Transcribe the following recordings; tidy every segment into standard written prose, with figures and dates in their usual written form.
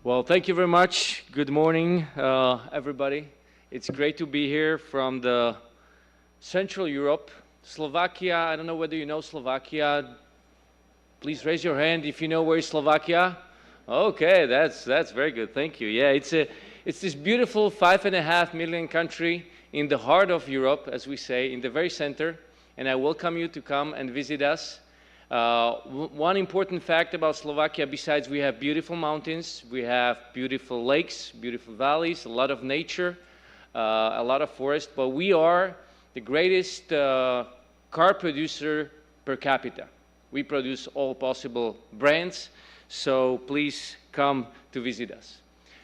Well, thank you very much. Good morning, everybody. It's great to be here from the Central Europe. Slovakia, I don't know whether you know Slovakia. Please raise your hand if you know where is Slovakia. Okay, that's very good. Thank you. Yeah, it's this beautiful 5.5 million country in the heart of Europe, as we say, in the very center. And I welcome you to come and visit us. One important fact about Slovakia, besides we have beautiful mountains, we have beautiful lakes, beautiful valleys, a lot of nature, a lot of forest, but we are the greatest car producer per capita. We produce all possible brands, so please come to visit us.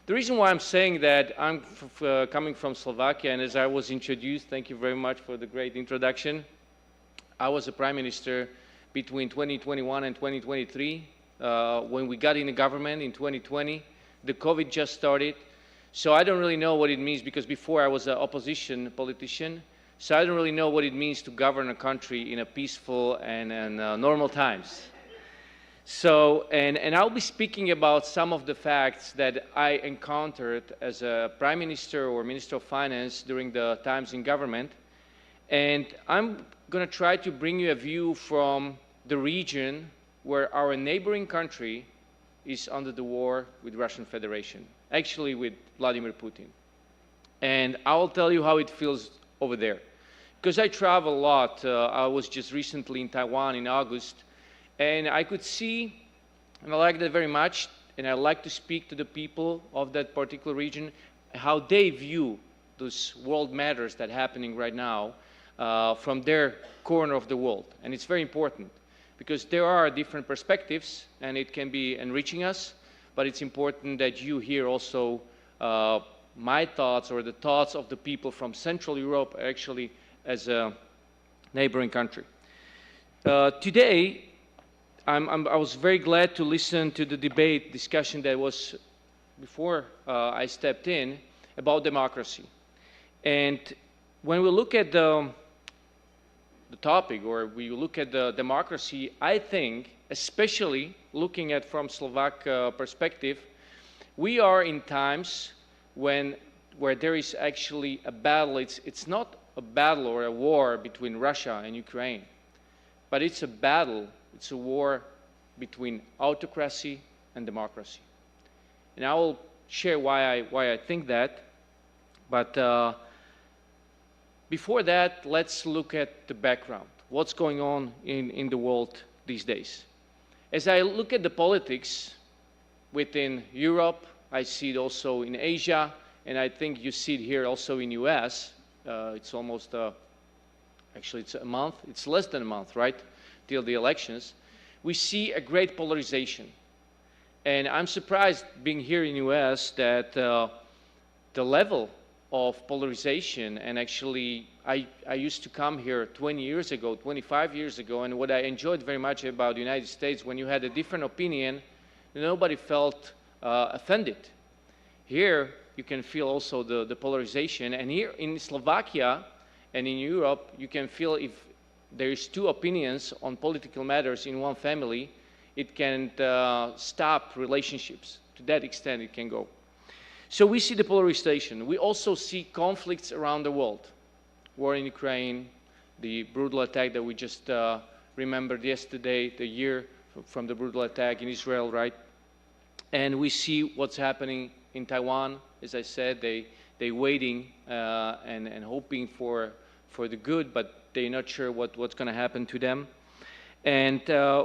The reason why I'm saying that I'm coming from Slovakia, and as I was introduced, thank you very much for the great introduction. I was a Prime Minister between 2021 and 2023. When we got in the government in 2020, the COVID just started. So I don't really know what it means, because before I was an opposition politician, so I don't really know what it means to govern a country in a peaceful and normal times. So, and I'll be speaking about some of the facts that I encountered as a Prime Minister or Minister of Finance during the times in government. And I'm going to try to bring you a view from the region where our neighboring country is under the war with Russian Federation, actually with Vladimir Putin. And I'll tell you how it feels over there. Because I travel a lot. I was just recently in Taiwan in August, and I could see, and I like that very much, and I like to speak to the people of that particular region, how they view those world matters that are happening right now from their corner of the world. And it's very important, because there are different perspectives, and it can be enriching us, but it's important that you hear also my thoughts or the thoughts of the people from Central Europe, actually as a neighboring country. Today, I was very glad to listen to the discussion that was before I stepped in about democracy. And when we look at the topic, or we look at the democracy, I think, especially looking at from Slovak perspective, we are in times where there is actually a battle. It's not a battle or a war between Russia and Ukraine, but it's a battle, it's a war between autocracy and democracy. And I will share why I think that, but before that, let's look at the background. What's going on in the world these days? As I look at the politics within Europe, I see it also in Asia, and I think you see it here also in US. It's almost, actually it's a month, it's less than a month, right, till the elections. We see a great polarization. And I'm surprised being here in US that the level of polarization, and actually I used to come here 20 years ago, 25 years ago, and what I enjoyed very much about the United States, when you had a different opinion, nobody felt offended. Here you can feel also the polarization, and here in Slovakia and in Europe you can feel if there is two opinions on political matters in one family, it can stop relationships. To that extent it can go. So we see the polarization. We also see conflicts around the world. War in Ukraine, the brutal attack that we just remembered yesterday, the year from the brutal attack in Israel, right? And we see what's happening in Taiwan. As I said, they waiting and hoping for the good, but they're not sure what's going to happen to them. And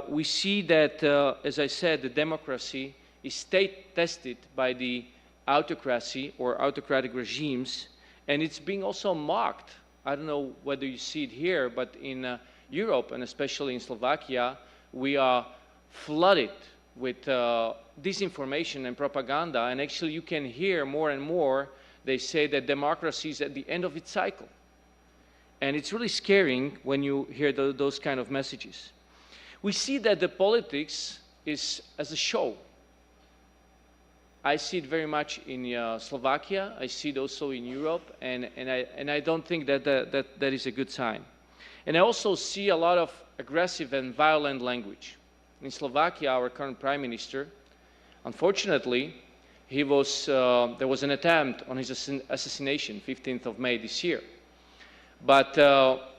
we see that, as I said, the democracy is state-tested by the autocracy or autocratic regimes, and it's being also mocked. I don't know whether you see it here, but in Europe, and especially in Slovakia, we are flooded with disinformation and propaganda, and actually you can hear more and more, they say that democracy is at the end of its cycle. And it's really scaring when you hear those kind of messages. We see that the politics is as a show. I see it very much in Slovakia. I see it also in Europe, and I don't think that is a good sign. And I also see a lot of aggressive and violent language. In Slovakia, our current Prime Minister, unfortunately, there was an attempt on his assassination, 15th of May this year. But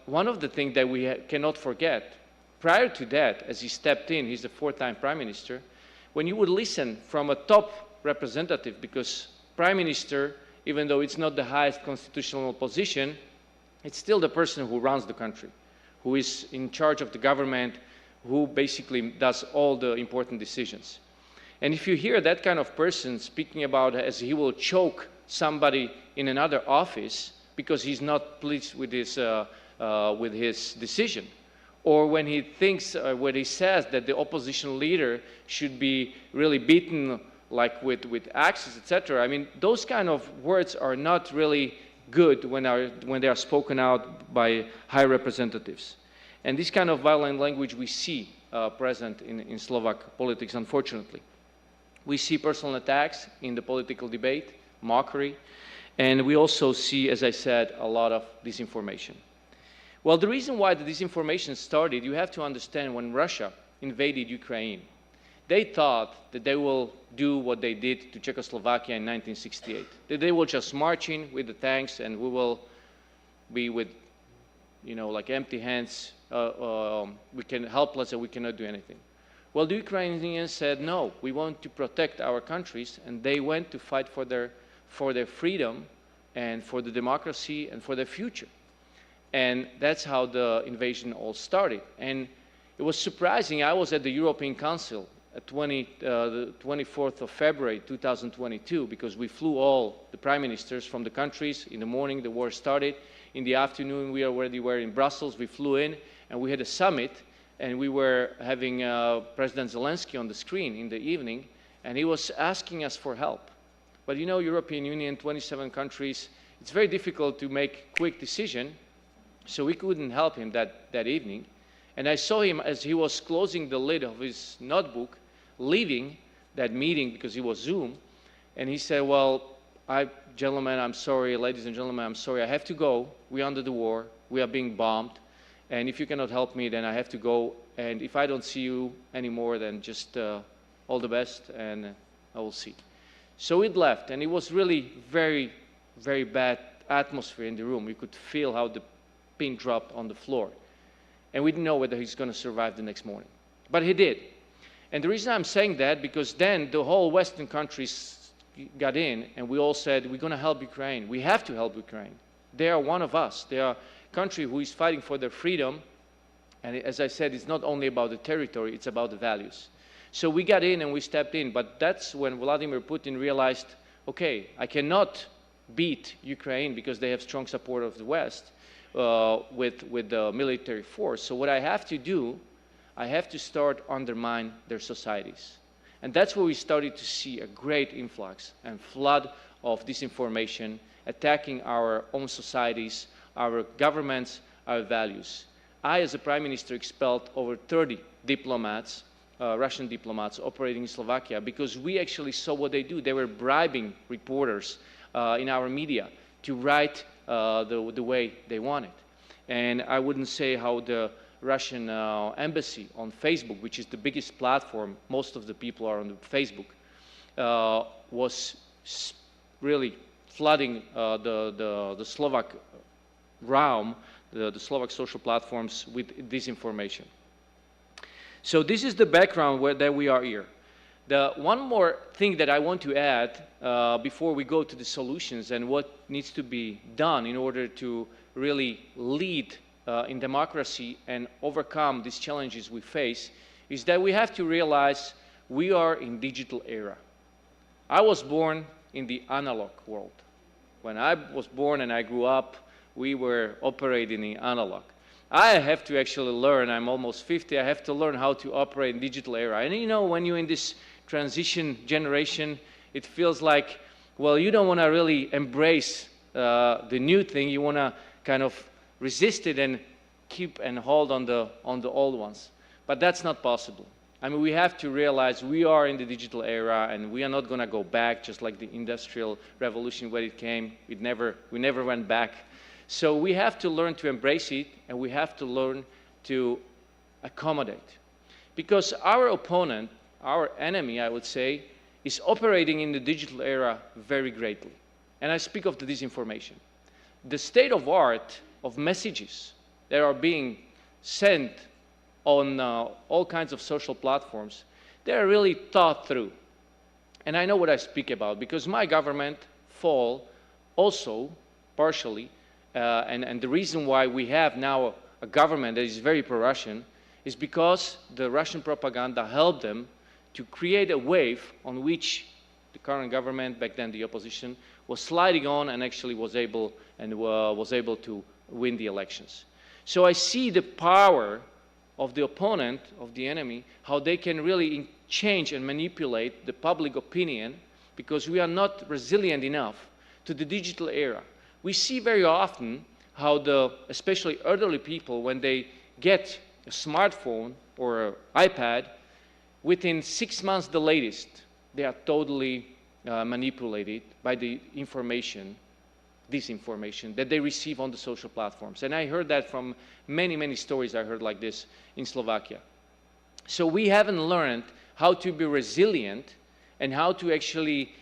one of the things that we cannot forget, prior to that, as he stepped in, he's the fourth-time Prime Minister, when you would listen from a top representative, because Prime Minister, even though it's not the highest constitutional position, it's still the person who runs the country, who is in charge of the government, who basically does all the important decisions. And if you hear that kind of person speaking about as he will choke somebody in another office because he's not pleased with his decision, or when he thinks, when he says that the opposition leader should be really beaten like with axes, etc. I mean, those kind of words are not really good when they are spoken out by high representatives. And this kind of violent language we see present in Slovak politics, unfortunately. We see personal attacks in the political debate, mockery, and we also see, as I said, a lot of disinformation. Well, the reason why the disinformation started, you have to understand, when Russia invaded Ukraine, they thought that they will do what they did to Czechoslovakia in 1968. That they will just march in with the tanks and we will be with, like empty hands, we can helpless and we cannot do anything. Well, the Ukrainians said, no, we want to protect our countries, and they went to fight for their freedom and for the democracy and for their future. And that's how the invasion all started. And it was surprising. I was at the European Council at the 24th of February 2022, because we flew all the prime ministers from the countries. In the morning, the war started. In the afternoon, we already were in Brussels. We flew in, and we had a summit, and we were having President Zelensky on the screen in the evening, and he was asking us for help. But European Union, 27 countries, it's very difficult to make quick decision, so we couldn't help him that evening. And I saw him as he was closing the lid of his notebook, leaving that meeting because he was Zoom, and he said, well, gentlemen, I'm sorry, ladies and gentlemen, I'm sorry, I have to go. We're under the war, we are being bombed, and if you cannot help me, then I have to go, and if I don't see you anymore, then just all the best, and I will see. So it left, and it was really very, very bad atmosphere in the room. You could feel how the pin dropped on the floor. And we didn't know whether he's going to survive the next morning. But he did. And the reason I'm saying that, because then the whole Western countries got in, and we all said, we're going to help Ukraine. We have to help Ukraine. They are one of us. They are a country who is fighting for their freedom. And as I said, it's not only about the territory, it's about the values. So we got in and we stepped in. But that's when Vladimir Putin realized, okay, I cannot beat Ukraine because they have strong support of the West. With the military force. So what I have to do, I have to start undermine their societies. And that's where we started to see a great influx and flood of disinformation attacking our own societies, our governments, our values. I, as a Prime Minister, expelled over 30 diplomats, Russian diplomats operating in Slovakia, because we actually saw what they do. They were bribing reporters in our media to write the way they want it. And I wouldn't say how the Russian embassy on Facebook, which is the biggest platform, most of the people are on the Facebook, was really flooding the Slovak realm, the Slovak social platforms with disinformation. So this is the background that we are here. The one more thing that I want to add before we go to the solutions and what needs to be done in order to really lead in democracy and overcome these challenges we face is that we have to realize we are in digital era. I was born in the analog world. When I was born and I grew up, we were operating in analog. I have to actually learn, I'm almost 50, I have to learn how to operate in digital era. And when you're in this transition generation, it feels like, well, you don't want to really embrace the new thing. You want to kind of resist it and keep and hold on the old ones. But that's not possible. I mean, we have to realize we are in the digital era, and we are not going to go back just like the Industrial Revolution when it came. We never went back. So we have to learn to embrace it, and we have to learn to accommodate. Because our opponent, our enemy, I would say, is operating in the digital era very greatly. And I speak of the disinformation. The state of art of messages that are being sent on all kinds of social platforms, they are really thought through. And I know what I speak about because my government fall also partially, and the reason why we have now a government that is very pro-Russian is because the Russian propaganda helped them to create a wave on which the current government, back then the opposition, was sliding on and actually was able to win the elections. So I see the power of the opponent, of the enemy, how they can really change and manipulate the public opinion because we are not resilient enough to the digital era. We see very often how especially elderly people, when they get a smartphone or an iPad, within 6 months the latest, they are totally manipulated by the disinformation that they receive on the social platforms. And I heard that from many, many stories I heard like this in Slovakia. So we haven't learned how to be resilient and how to actually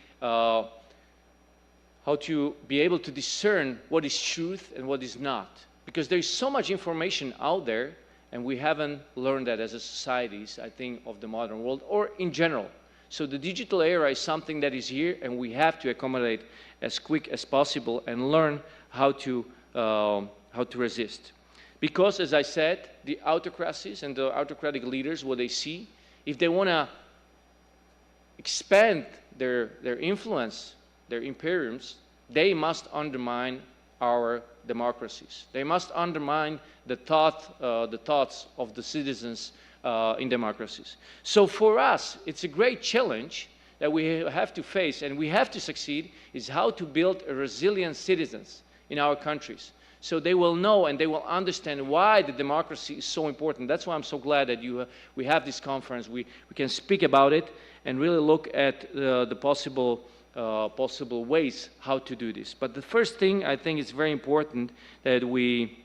how to be able to discern what is truth and what is not. Because there is so much information out there, and we haven't learned that as a societies, I think, of the modern world, or in general. So the digital era is something that is here, and we have to accommodate as quick as possible and learn how to resist. Because, as I said, the autocracies and the autocratic leaders, what they see, if they want to expand their influence, their imperiums, they must undermine our democracies. They must undermine the thoughts of the citizens in democracies. So for us, it's a great challenge that we have to face and we have to succeed is how to build a resilient citizens in our countries. So they will know and they will understand why the democracy is so important. That's why I'm so glad that we have this conference. We can speak about it and really look at the possible ways how to do this. But the first thing I think is very important that we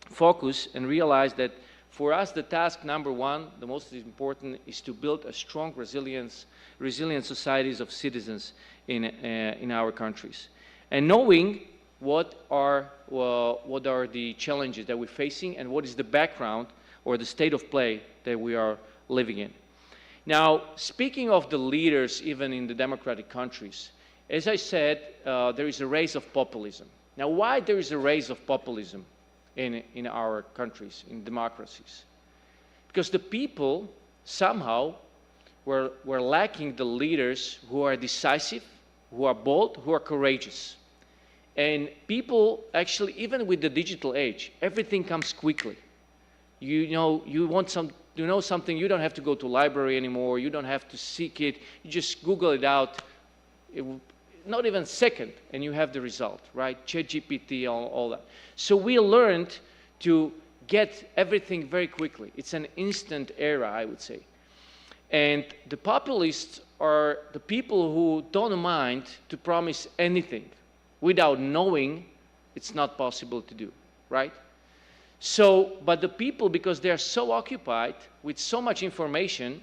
focus and realize that for us the task number one, the most important, is to build a strong resilient societies of citizens in our countries. And knowing what are the challenges that we're facing and what is the background or the state of play that we are living in. Now, speaking of the leaders, even in the democratic countries, as I said, there is a rise of populism. Now, why there is a rise of populism in our countries, in democracies? Because the people somehow were lacking the leaders who are decisive, who are bold, who are courageous. And people actually, even with the digital age, everything comes quickly. You know, you know something, you don't have to go to library anymore, you don't have to seek it, you just Google it out, not even a second, and you have the result, right? ChatGPT, all that. So we learned to get everything very quickly. It's an instant era, I would say. And the populists are the people who don't mind to promise anything without knowing it's not possible to do, right? So, but the people, because they are so occupied with so much information,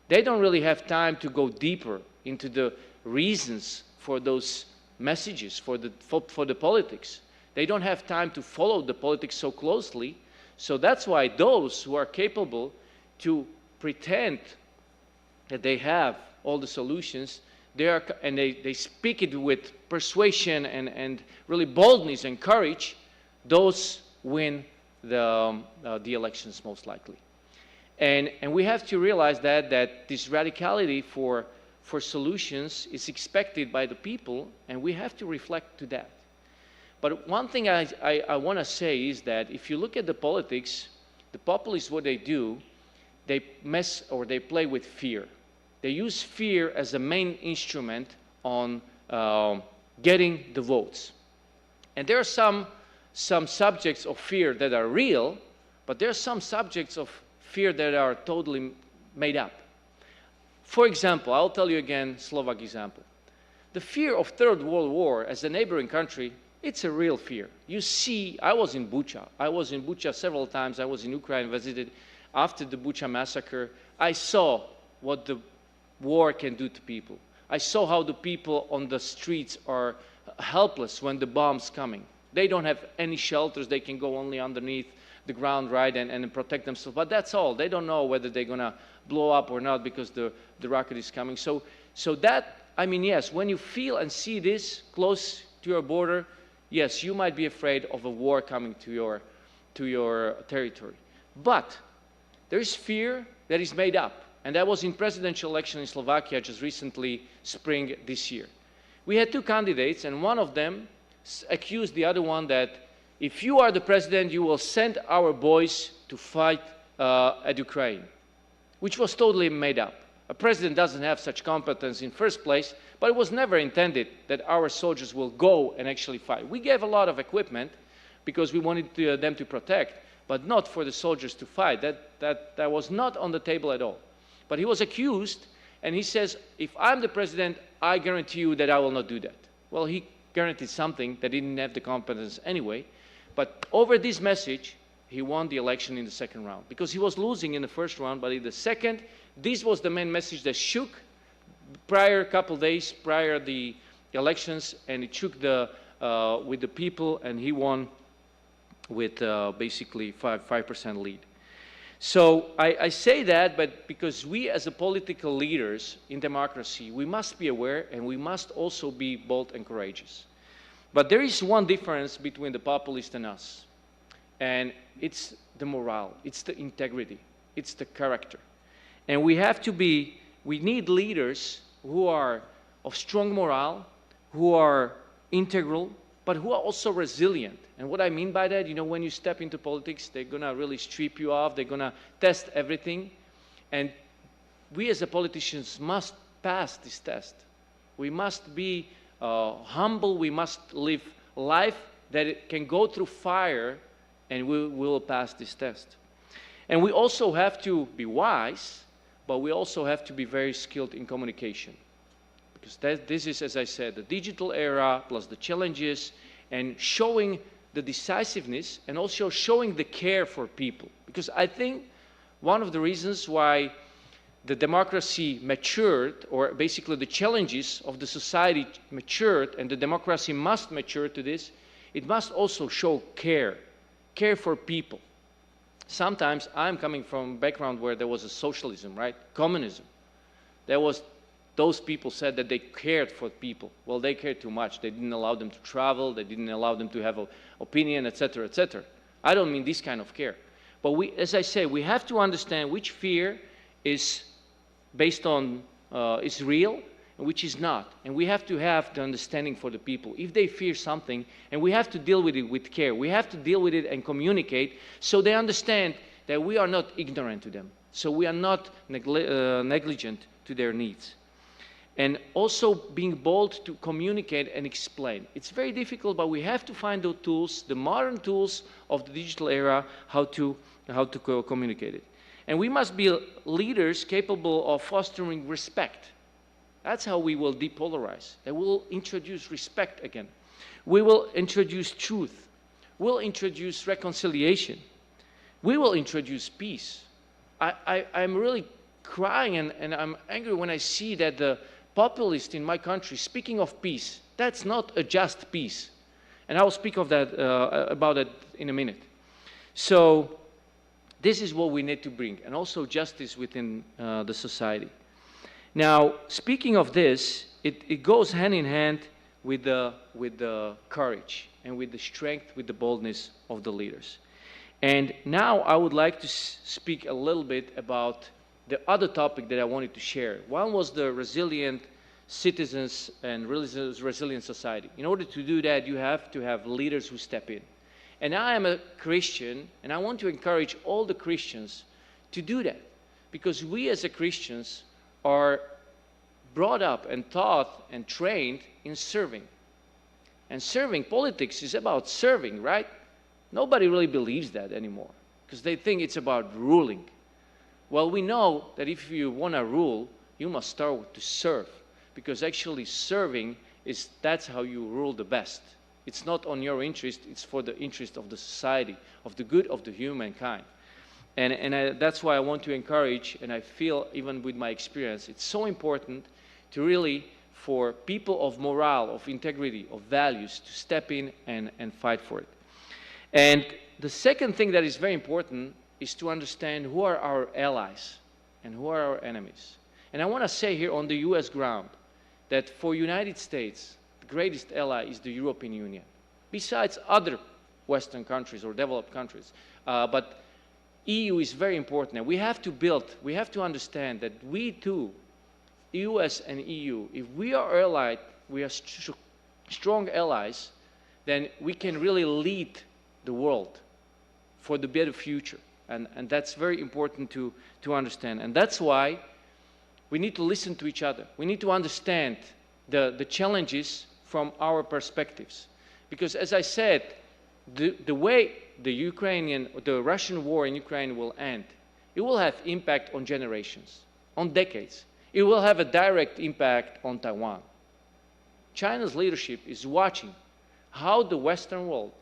they don't really have time to go deeper into the reasons for those messages, for the politics. They don't have time to follow the politics so closely. So that's why those who are capable to pretend that they have all the solutions, they speak it with persuasion and really boldness and courage, those win the elections most likely. And we have to realize that this radicality for solutions is expected by the people, and we have to reflect to that. But one thing I want to say is that if you look at the politics, the populists, what they do, they mess or they play with fear. They use fear as a main instrument on getting the votes. And there are some subjects of fear that are real, but there are some subjects of fear that are totally made up. For example, I'll tell you again, Slovak example. The fear of Third World War as a neighboring country, it's a real fear. You see, I was in Bucha. I was in Bucha several times. I was in Ukraine, visited after the Bucha massacre. I saw what the war can do to people. I saw how the people on the streets are helpless when the bomb's coming. They don't have any shelters. They can go only underneath the ground, right, and protect themselves. But that's all. They don't know whether they're going to blow up or not because the rocket is coming. So that, I mean, yes, when you feel and see this close to your border, yes, you might be afraid of a war coming to your territory. But there is fear that is made up. And that was in presidential election in Slovakia just recently, spring this year. We had two candidates, and one of them accused the other one that if you are the president, you will send our boys to fight at Ukraine, which was totally made up. A president doesn't have such competence in first place, but it was never intended that our soldiers will go and actually fight. We gave a lot of equipment because we wanted them to protect, but not for the soldiers to fight. That was not on the table at all. But he was accused, and he says, if I'm the president, I guarantee you that I will not do that. Well, he guaranteed something that didn't have the competence anyway. But over this message, he won the election in the second round. Because he was losing in the first round, but in the second, this was the main message that shook couple days prior the elections, and it shook with the people, and he won with basically 5% lead. So I say that, but because we as a political leaders in democracy, we must be aware and we must also be bold and courageous. But there is one difference between the populists and us, and it's the morale, it's the integrity, it's the character. And we need leaders who are of strong morale, who are integral, but who are also resilient. And what I mean by that, you know, when you step into politics, they're going to really strip you off. They're going to test everything. And we as a politicians must pass this test. We must be humble. We must live life that it can go through fire, and we will pass this test. And we also have to be wise, but we also have to be very skilled in communication. Because this is, as I said, the digital era plus the challenges, and showing the decisiveness and also showing the care for people. Because I think one of the reasons why the democracy matured, or basically the challenges of the society matured, and the democracy must mature to this, it must also show care for people. Sometimes I'm coming from a background where there was a socialism, right? Communism. Those people said that they cared for people. Well, they cared too much. They didn't allow them to travel. They didn't allow them to have an opinion, etc., etc. I don't mean this kind of care. But as I say, we have to understand which fear is based on, is real, and which is not. And we have to have the understanding for the people. If they fear something, and we have to deal with it with care. We have to deal with it and communicate so they understand that we are not ignorant to them. So we are not negligent to their needs. And also being bold to communicate and explain. It's very difficult, but we have to find the tools, the modern tools of the digital era, how to communicate it. And we must be leaders capable of fostering respect. That's how we will depolarize. And we'll introduce respect again. We will introduce truth. We'll introduce reconciliation. We will introduce peace. I'm really crying and I'm angry when I see that the populists in my country speaking of peace. That's not a just peace. And I will speak of that, about that in a minute. So this is what we need to bring, and also justice within the society. Now, speaking of this, it goes hand in hand with the courage and with the strength, with the boldness of the leaders. And now I would like to speak a little bit about the other topic that I wanted to share. One was the resilient citizens and resilient society. In order to do that, you have to have leaders who step in. And I am a Christian, and I want to encourage all the Christians to do that. Because we as Christians are brought up and taught and trained in serving. And serving, politics is about serving, right? Nobody really believes that anymore, because they think it's about ruling. Well, we know that if you want to rule, you must start to serve, because actually serving that's how you rule the best. It's not on your interest, it's for the interest of the society, of the good of the humankind. And that's why I want to encourage, and I feel even with my experience, it's so important to really for people of morale, of integrity, of values to step in and fight for it. And the second thing that is very important is to understand who are our allies and who are our enemies. And I want to say here on the US ground that for United States, the greatest ally is the European Union, besides other Western countries or developed countries. But EU is very important. And we have to understand that we too, US and EU, if we are allied, we are strong allies, then we can really lead the world for the better future. And that's very important to understand. And that's why we need to listen to each other. We need to understand the challenges from our perspectives. Because as I said, the way the Russian war in Ukraine will end, it will have impact on generations, on decades. It will have a direct impact on Taiwan. China's leadership is watching how the Western world,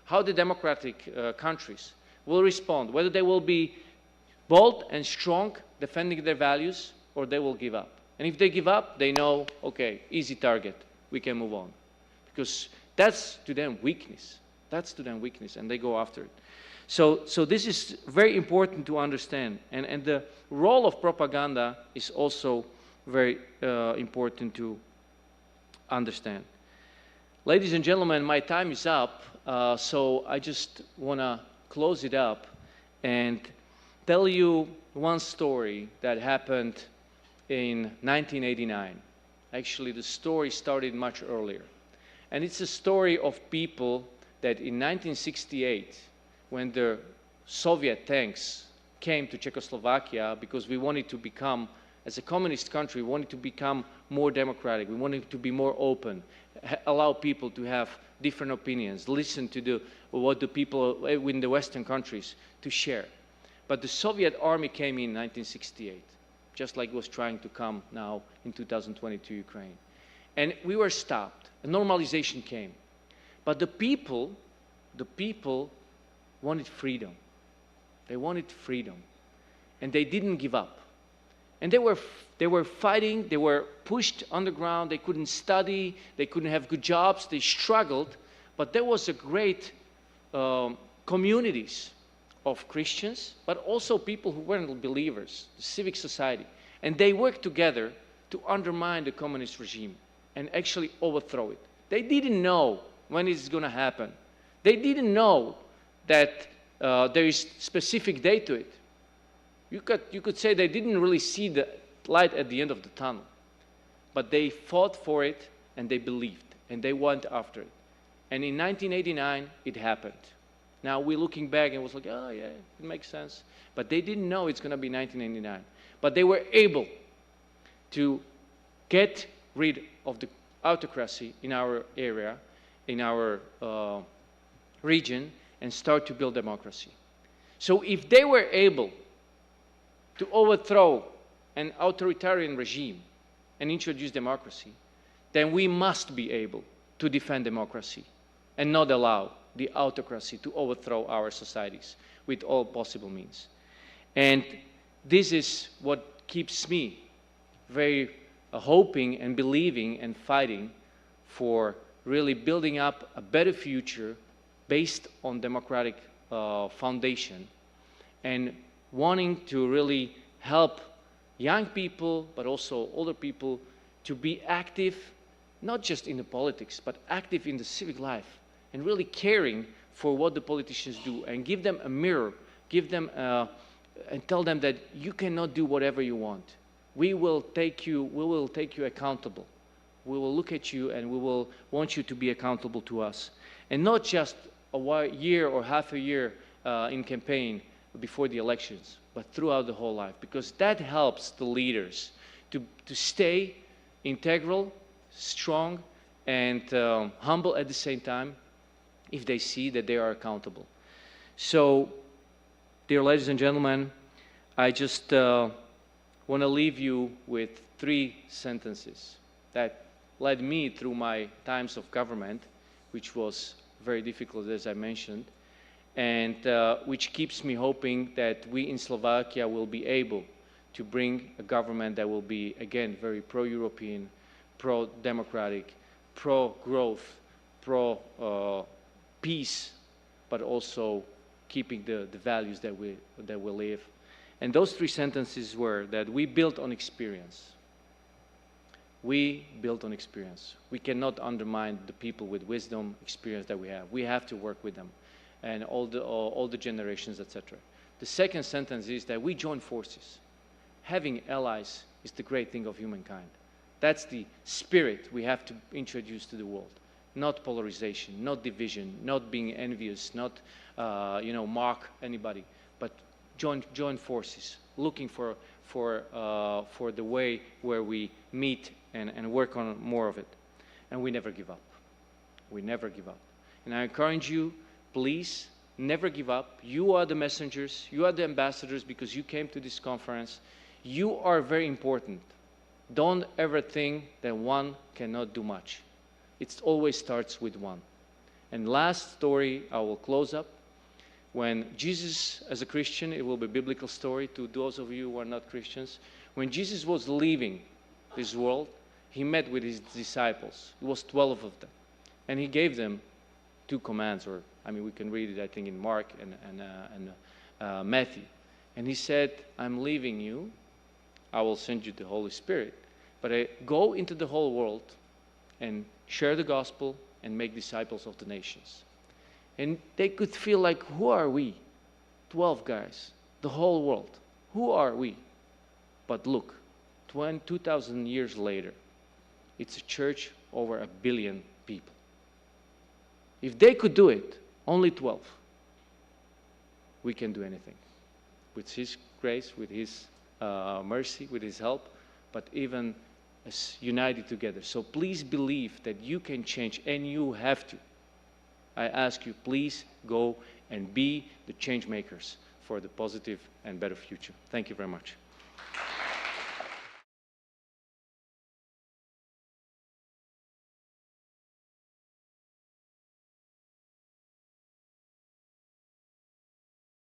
how the democratic countries will respond, whether they will be bold and strong, defending their values, or they will give up. And if they give up, they know, okay, easy target, we can move on. Because that's to them weakness. That's to them weakness, and they go after it. So this is very important to understand. And the role of propaganda is also very important to understand. Ladies and gentlemen, my time is up, so I just want to close it up and tell you one story that happened in 1989. Actually, the story started much earlier. And it's a story of people that in 1968, when the Soviet tanks came to Czechoslovakia, because we wanted to become, as a communist country, we wanted to become more democratic, we wanted to be more open, allow people to have different opinions, listen to what the people in the Western countries to share. But the Soviet army came in 1968, just like it was trying to come now in 2022 Ukraine. And we were stopped. A normalization came. But the people wanted freedom. They wanted freedom. And they didn't give up. And they were fighting, they were pushed underground, they couldn't study, they couldn't have good jobs, they struggled. But there was a great communities of Christians, but also people who weren't believers, the civic society. And they worked together to undermine the communist regime and actually overthrow it. They didn't know when it's going to happen. They didn't know that there is a specific date to it. You could say they didn't really see the light at the end of the tunnel. But they fought for it, and they believed, and they went after it. And in 1989, it happened. Now we're looking back, and it was like, oh yeah, it makes sense. But they didn't know it's going to be 1989. But they were able to get rid of the autocracy in our area, in our region, and start to build democracy. So if they were able to overthrow an authoritarian regime and introduce democracy, then we must be able to defend democracy and not allow the autocracy to overthrow our societies with all possible means. And this is what keeps me very hoping and believing and fighting for really building up a better future based on democratic foundation, and wanting to really help young people, but also older people, to be active, not just in the politics, but active in the civic life, and really caring for what the politicians do, and give them a mirror, give them and tell them that you cannot do whatever you want. We will take you accountable. We will look at you, and we will want you to be accountable to us. And not just a year or half a year in campaign before the elections, but throughout the whole life, because that helps the leaders to stay integral, strong, and humble at the same time, if they see that they are accountable. So, dear ladies and gentlemen, I just want to leave you with 3 sentences that led me through my times of government, which was very difficult, as I mentioned, and which keeps me hoping that we in Slovakia will be able to bring a government that will be, again, very pro-European, pro-democratic, pro-growth, pro-peace, but also keeping the values that we live. And those three sentences were that we built on experience. We built on experience. We cannot undermine the people with wisdom, experience that we have. We have to work with them, and all the generations, etc. The second sentence is that we join forces. Having allies is the great thing of humankind. That's the spirit we have to introduce to the world. Not polarization, not division, not being envious, not mock anybody, but join forces, looking for the way where we meet and work on more of it. And we never give up. We never give up. And I encourage you, please, never give up. You are the messengers. You are the ambassadors because you came to this conference. You are very important. Don't ever think that one cannot do much. It always starts with one. And last story, I will close up. When Jesus, as a Christian, it will be a biblical story to those of you who are not Christians. When Jesus was leaving this world, he met with his disciples. It was 12 of them. And he gave them 2 commands, or, I mean, we can read it, I think, in Mark and Matthew. And he said, I'm leaving you. I will send you the Holy Spirit. But I go into the whole world and share the gospel and make disciples of the nations. And they could feel like, who are we? 12 guys, the whole world. Who are we? But look, 2,000 years later, it's a church over 1 billion people. If they could do it, only 12, we can do anything. With His grace, with His mercy, with His help, but even as united together. So please believe that you can change, and you have to. I ask you, please go and be the change makers for the positive and better future. Thank you very much.